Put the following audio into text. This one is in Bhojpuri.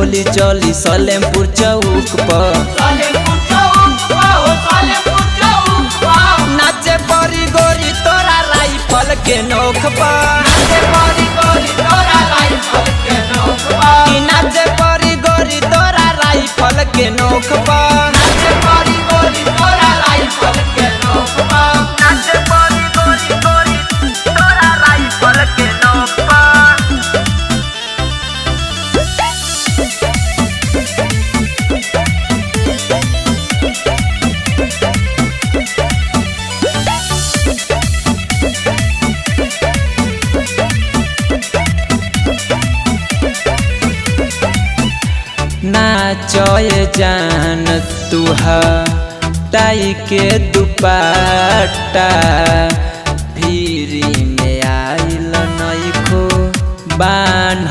गोली चली सलेमपुर चौक पर। नाचे परी गोरी तोरा राइफल के नोक पर। नाचे परी गोरी तोरा राइफल के नोक पर। नाचे परी गोरी तोरा राइफल के नोक पर। नाचे परी गोरी तोरा राइफल के नोक पर। नाचे परी गोरी गोरी तोरा राइफल के नोक पर। नाचय जान तुहा टाई के दुपट्टा फिरी